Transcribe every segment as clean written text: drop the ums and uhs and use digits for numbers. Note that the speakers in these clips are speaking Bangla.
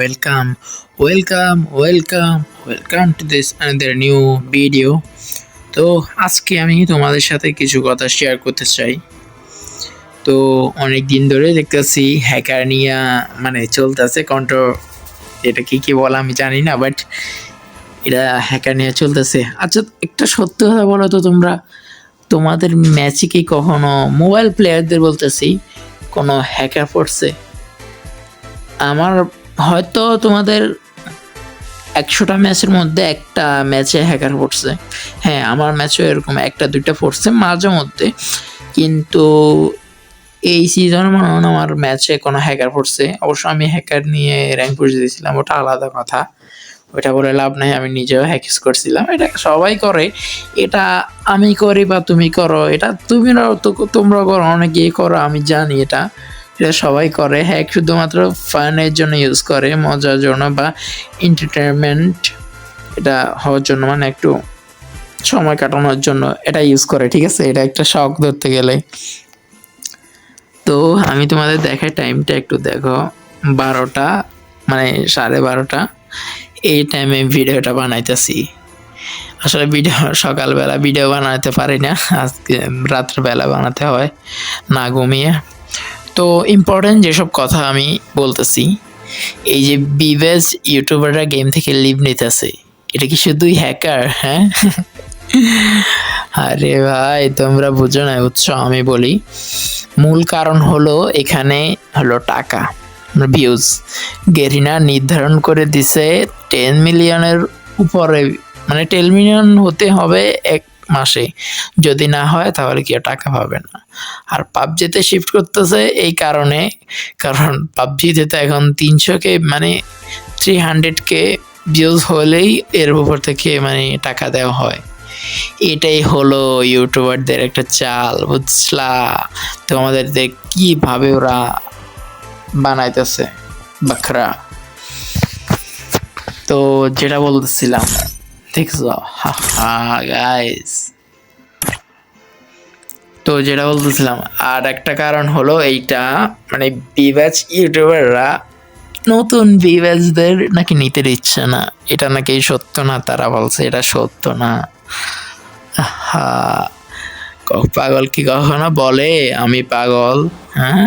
Welcome, welcome to this another new video. তো আজকে আমি তোমাদের সাথে কিছু কথা শেয়ার করতে চাই। তো অনেক দিন ধরে দেখতেছি হ্যাকার নিয়ে মানে চলতেছে এটা কি বলা আমি জানি না, বাট এটা হ্যাকার নিয়ে চলতেছে। আচ্ছা, একটা সত্য কথা বলো তো, তোমাদের ম্যাচে কি কখনো মোবাইল প্লেয়ারদের বলতেছি কোনো হ্যাকার পড়ছে? আমার হয়তো তোমাদের ১০০টা ম্যাচের মধ্যে একটা ম্যাচে হ্যাকার পড়ছে। হ্যাঁ, আমার ম্যাচেও এরকম ১টা-২টা পড়ছে মাঝে মধ্যে, কিন্তু এই সিজনে মনে হয় না আমার ম্যাচে কোনো হ্যাকার পড়ছে। অবশ্য আমি হ্যাকার নিয়ে র্যাঙ্ক পুশ দিয়েছিলাম, ওটা আলাদা কথা, ওইটা বলে লাভ নাই। আমি নিজেও হ্যাকিস করছিলাম, এটা সবাই করে। এটা আমি করি বা তুমি করো, এটা তোমরা করো, অনেকেই করো, আমি জানি। এটা সবাই করে। হ্যাক শুধুমাত্র ফানের জন্য ইউজ করে, মজার জন্য বা এন্টারটেনমেন্ট এটা হওয়ার জন্য, মানে একটু সময় কাটানোর জন্য এটা ইউজ করে, ঠিক আছে? এটা একটা শখ ধরতে গেলে। তো আমি তোমাদের দেখাই, টাইমটা একটু দেখো, ১২টা মানে ১২:৩০ এই টাইমে ভিডিওটা বানাইতেছি। আসলে সকালবেলা ভিডিও বানাতে পারি না, আজকে রাত্রেবেলা বানাতে হয় না ঘুমিয়ে। তো ইম্পর্টেন্ট যেসব কথা আমি বলতেছি, এই যে বিবেজ ইউটিউবাররা গেম থেকে লিভ নিতেছে, এটা কি শুধুই হ্যাকার? হ্যাঁ, আরে ভাই, তোমরা বুঝো না, বুঝছো? আমি বলি, মূল কারণ হলো এখানে হলো টাকা, ভিউজ। গেরিনা নির্ধারণ করে দিছে 10 মিলিয়নের উপরে, মানে 10 মিলিয়ন হতে হবে এক মাসে, যদি না হয় তাহলে কেউ টাকা পাবে না। আর পাবজিতে শিফট করতেছে এই কারণে, কারণ পাবজিতে তো এখন 300K মানে 300K ভিউজ হলেই এর উপর থেকে মানে টাকা দেওয়া হয়। এটাই হলো ইউটিউবারদের একটা চাল, বুঝলা? তো আমাদের কিভাবে ওরা বানাইতেছে বাখরা। তো যেটা বলতেছিলাম, দেখছো? গাইস, তো যেটা বলতেছিলাম, আর একটা কারণ হলো এইটা, মানে বিবাজ ইউটিউবাররা নতুন বিবাজদের নাকি নিতে দিচ্ছে না। এটা নাকি সত্য না, তারা বলছে এটা সত্য না। পাগল কি কখনো বলে আমি পাগল? হ্যাঁ,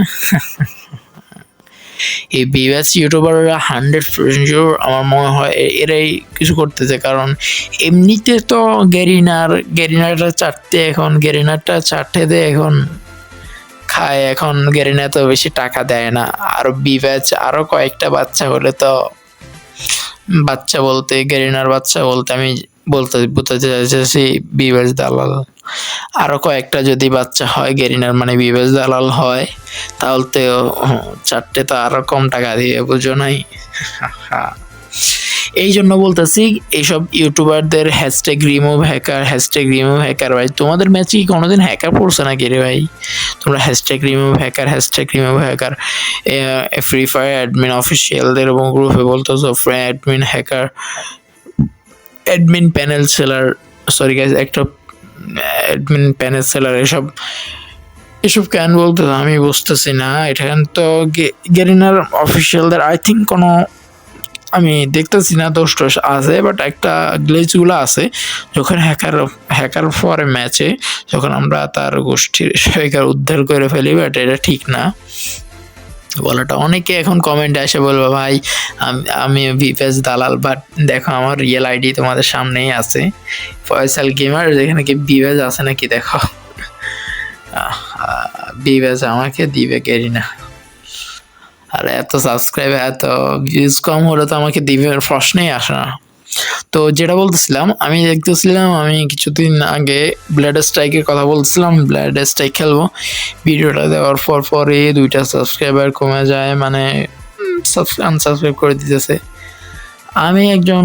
এই বিবাস ইউটিউবাররা 100% আমার মনে হয় এরাই কিছু করতেছে। কারণ এমনিতে তো গেরিনারটা চারটে দেয়, এখন খায়। এখন গেরিনা তো বেশি টাকা দেয় না। আর বিবাজ আরো কয়েকটা বাচ্চা হলে তো, বাচ্চা বলতে গেরিনার বাচ্চা বলতে আমি বুঝতে চাইছি বিবাজ দালাল। আরো কয়েকটা যদি বাচ্চা হয় গেরিনার, মানে বিবাজ দালাল হয়, তাহলে তো 4টে তো আরো কম টাকা দিয়ে, বুঝো নাই? এই জন্য বলতেছি, এইসব ইউটিউবারদের রিমুভ হ্যাকার। ভাই, তোমাদের ম্যাচে কি কোনোদিন হ্যাকার পড়ছে নাকি রে ভাই? তোমরা remove hacker Free Fire admin অফিসিয়ালদের এবং গ্রুপে বলতেছো admin hacker, admin panel seller, sorry guys, একটা অ্যাডমিন প্যানেল সেলার, এসব কেন বলতে আমি বুঝতেছি না। এটা তো গেরিনার অফিসিয়ালদের আই থিঙ্ক কোনো, আমি দেখতেছি না দোষ আছে, বাট একটা গ্লেজগুলো আছে। যখন হ্যাকার পরে ম্যাচে, যখন আমরা তার গোষ্ঠীর হ্যাকার উদ্ধার করে ফেলি, বাট এটা ঠিক না বলাটা। অনেকে এখন কমেন্টে এসে বলবো, ভাই আমি বিপেজ দালাল, বাট দেখো আমার রিয়েল আইডি তোমাদের সামনেই আছে, ফয়সাল গেমার। যেখানে কি বিপেজ আছে নাকি দেখো। বিপেজ আমাকে দিবে গেরিনা, আর এত সাবস্ক্রাইব এত ভিউজ কম হলে তো আমাকে দিবে, প্রশ্নেই আসে না। তো যেটা বলতেছিলাম, আমি দেখতেছিলাম, আমি কিছুদিন আগে ব্লাড স্ট্রাইকের কথা বলছিলাম, ব্লাড স্ট্রাইক খেলবো। ভিডিওটা দেওয়ার পরে 2টা সাবস্ক্রাইবার কমে যায়, মানে আনসাবস্ক্রাইব করে দিতেছে। আমি একজন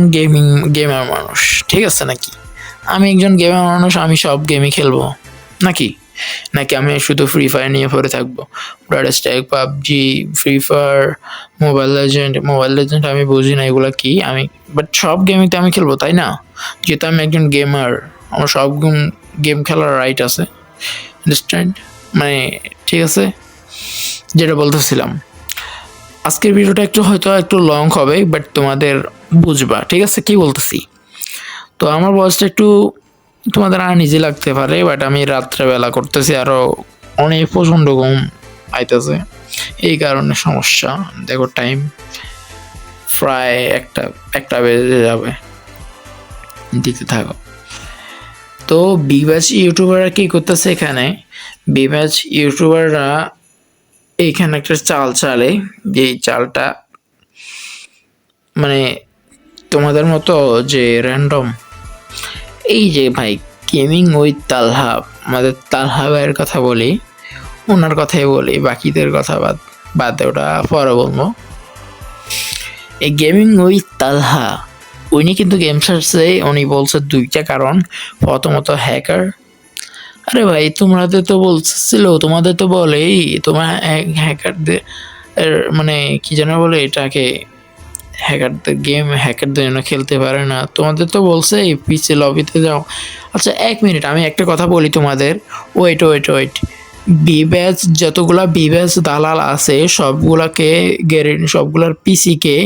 গেমার মানুষ, ঠিক আছে নাকি? আমি একজন গেমার মানুষ, আমি সব গেমই খেলবো নাকি আমি শুধু ফ্রি ফায়ার নিয়ে পড়ে থাকবো? Blood strike, PUBG, free fire, mobile legend আমি বুঝি না এগুলা কি। বাট সব গেমই তো আমি খেলবো, তাই না? যেহেতু আমি একজন গেমার, আমার সব গেম খেলার রাইট আছে, আন্ডারস্ট্যান্ড? মানে ঠিক আছে, যেটা বলতেছিলাম, আজকের ভিডিওটা হয়তো একটু লং হবে, বাট তোমাদের বুঝবা, ঠিক আছে কি বলতেছি। তো আমার ভয়েসটা একটু তোমাদের আনইজি লাগতে পারে, বাট আমি রাত্রেবেলা করতেছি, আরো অনেক প্রচণ্ড ঘুম আইতেছে, এই কারণে সমস্যা। দেখো টাইম প্রায় একটা বেজে যাবে, দিতে থাকো। তো বিবাজ ইউটিউবাররা কি করতেছে এখানে, বিবাজ ইউটিউবাররা এইখানে একটা চাল চালে, যে চালটা মানে তোমাদের মতো যে র্যান্ডম, এই যে ভাই গেমিং উইথ তালহা, আমাদের তালহা ভাইয়ের কথা বলি, ওনার কথাই বলি, বাকিদের কথা বাদে ওটা পরে বলবো। এই গেমিং উইথ তালহা উনি কিন্তু গেম সার্চে উনি বলছে দুইটা কারণ। প্রথমত হ্যাকার। আরে ভাই তোমাদের তো বলছিল, তোমাদের তো বলেই তোমার হ্যাকারদের মানে কি যেন বলে এটাকে, হ্যাকারদের গেম হ্যাকারদের জন্য খেলতে পারে না, তোমাদের তো বলছে পিসি লবিতে যাও। আচ্ছা 1 মিনিট, আমি একটা কথা বলি তোমাদের, ওয়েট, বিব্যাচ যতগুলা বিব্যাচ দালাল আছে সবগুলার পিসিকে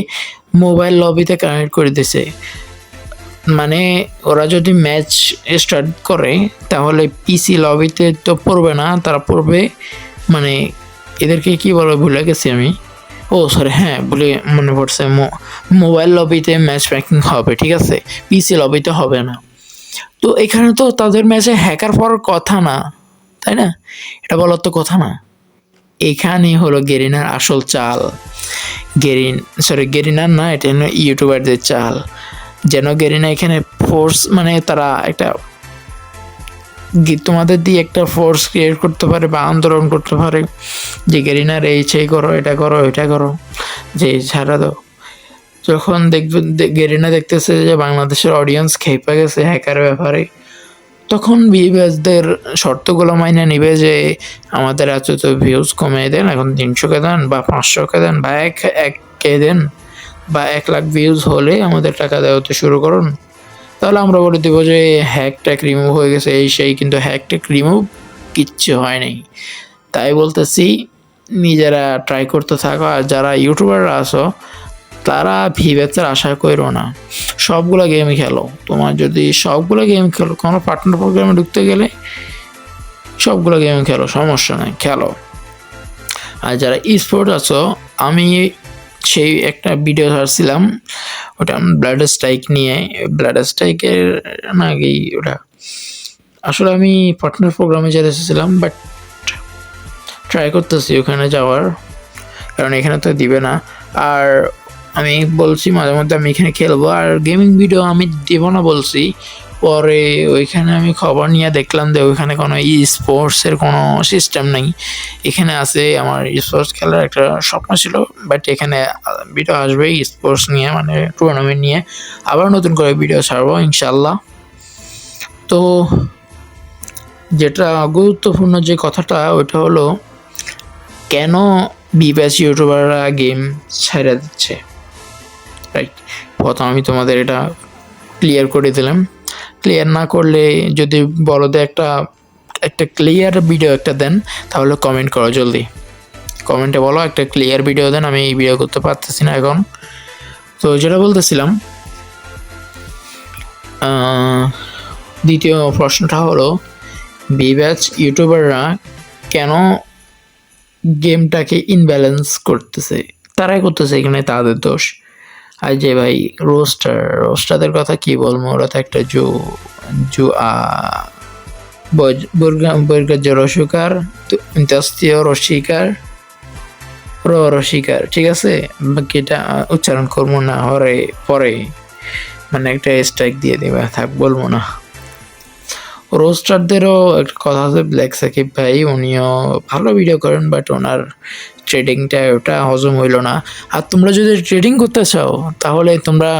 মোবাইল লবিতে কানেক্ট করে দিছে। মানে ওরা যদি ম্যাচ স্টার্ট করে তাহলে পিসি লবিতে তো পড়বে না, তারা পড়বে মানে এদেরকে কি বলে ভুলে গেছি আমি, ও সরি হ্যাঁ বলে মনে পড়ছে, মোবাইল লবিতে ম্যাচ মেকিং হবে, ঠিক আছে, পিসি লবিতে হবে না। তো এখানে তো তাদের ম্যাচে হ্যাকার পড়ার কথা না, তাই না? এটা বলার তো কথা না। এখানে হলো গেরিনার আসল চাল। গেরিনার না, এটা হলো ইউটিউবারদের চাল। যেন গেরিনা এখানে ফোর্স মানে তারা একটা তোমাদের দিয়ে একটা ফোর্স ক্রিয়েট করতে পারে বা আন্দোলন করতে পারে, যে গেরিনার এই সেই করো, এটা করো, এটা করো, যে ছাড়া দাও। যখন দেখবেন গেরিনা দেখতেছে যে বাংলাদেশের অডিয়েন্স খেপে গেছে হ্যাকার ব্যাপারে, তখন ভিউয়ার্সদের শর্তগুলো মাইনে নিবে যে আমাদের এত ভিউজ কমিয়ে দেন, এখন 300 দেন বা 500 দেন বা 1K দেন বা 1 লাখ ভিউজ হলে আমাদের টাকা দেওয়াতে শুরু করুন। তাহলে আমরা বলে দেবো যে হ্যাক রিমুভ হয়ে গেছে এই সেই, কিন্তু হ্যাক রিমুভ কিচ্ছু হয় নাই। তাই বলতেছি নিজেরা ট্রাই করতে থাকো, আর যারা ইউটিউবাররা আছো তারা ভিভ্যাক্সের আশা করো না, সবগুলো গেম খেলো। তোমার যদি সবগুলো গেম খেলো, কোনো পার্টনার প্রোগ্রামে ঢুকতে গেলে সবগুলো গেম খেলো, সমস্যা নেই, খেলো। আর যারা স্পোর্ট আছো, আমি সেই একটা ভিডিও ছাড়ছিলাম, ওটা ব্লাড স্ট্রাইক নিয়ে, ব্লাড স্ট্রাইকের আগেই ওটা আসলে আমি পার্টনার প্রোগ্রামে যেতে এসেছিলাম, বাট ট্রাই করতেছি ওখানে যাওয়ার, কারণ এখানে তো দিবে না। আর আমি বলছি মাঝে মধ্যে আমি এখানে খেলবো, আর গেমিং ভিডিও আমি দেব না বলছি, পরে ওইখানে আমি খবর নিয়ে দেখলাম যে ওইখানে কোনো স্পোর্টসের কোনো সিস্টেম নেই। এখানে আছে, আমার স্পোর্টস খেলার একটা স্বপ্ন ছিল, বাট এখানে ভিডিও আসবে স্পোর্টস নিয়ে, মানে টুর্নামেন্ট নিয়ে আবার নতুন করে ভিডিও ছাড়বো ইনশাল্লাহ। তো যেটা গুরুত্বপূর্ণ যে কথাটা ওইটা হলো, কেন বিব্যাচ ইউটিউবাররা গেম ছেড়ে দিচ্ছে, রাইট? প্রথম আমি তোমাদের এটা ক্লিয়ার করে দিলাম। ক্লিয়ার না করলে যদি বলো যে একটা ক্লিয়ার ভিডিও একটা দেন, তাহলে কমেন্ট করো, জলদি কমেন্টে বলো একটা ক্লিয়ার ভিডিও দেন, আমি এই ভিডিও করতে পারতেছি না এখন। তো যেটা বলতেছিলাম, দ্বিতীয় প্রশ্নটা হলো বিব্যাচ ইউটিউবাররা কেন গেমটাকে ইনব্যালেন্স করতেছে, তারাই করতেছে, এখানে তাদের দোষ। আর যে ভাই রোস্টারদের কথা কি বলবো, ওরা তো একটা রসিকার, রসিকার, ঠিক আছে, বাকিটা উচ্চারণ করবো না, পরে মানে একটা স্ট্রাইক দিয়ে দিবে, থাক বলবো না। রোস্টারদেরও একটা কথা আছে, ব্ল্যাক সাকিব ভাই উনিও ভালো ভিডিও করেন, বাট ওনার ট্রেডিংটা ওটা হজম হইলো না। আর তোমরা যদি ট্রেডিং করতে চাও তাহলে তোমরা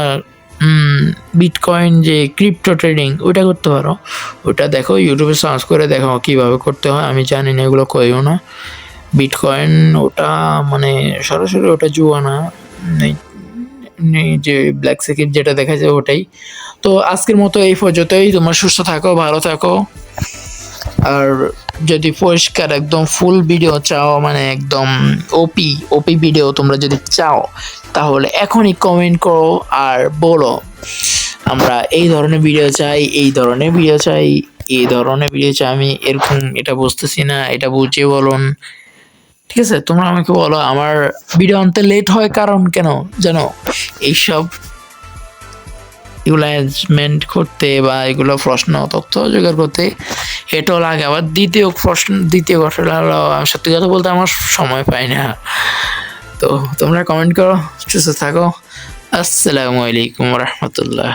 বিটকয়েন যে ক্রিপ্টো ট্রেডিং ওইটা করতে পারো, ওটা দেখো ইউটিউবে সার্চ করে দেখো কীভাবে করতে হয়, আমি জানি না, এগুলো কইও না। বিটকয়েন ওটা মানে সরাসরি ওটা জুয়া না, যে ব্ল্যাক সাকিব যেটা দেখা যায় ওটাই। তো আজকের মতো এই পর্যন্তই, তোমরা সুস্থ থাকো, ভালো থাকো। আর যদি পরিষ্কার একদম ফুল ভিডিও চাও, মানে একদম ওপি ওপি ভিডিও তোমরা যদি চাও, তাহলে এখনই কমেন্ট করো আর বলো আমরা এই ধরনের ভিডিও চাই, এই ধরনের ভিডিও চাই, এই ধরনের ভিডিও চাই। আমি এরকম এটা বুঝতেছি না, এটা বুঝিয়ে বলুন। ঠিক আছে, তোমরা আমাকে বলো আমার ভিডিও আনতে লেট হয় কারণ কেন জানো? এইসব এগুলো অ্যারেঞ্জমেন্ট করতে বা এগুলো প্রশ্ন তথ্য জোগাড় করতে এটাও লাগে। আবার দ্বিতীয় কথাটা হলো, আমি সত্যি কথা বলতে আমার সময় পাই না। তো তোমরা কমেন্ট করো, সুস্থ থাকো। আসসালামু আলাইকুম রহমতুল্লাহ।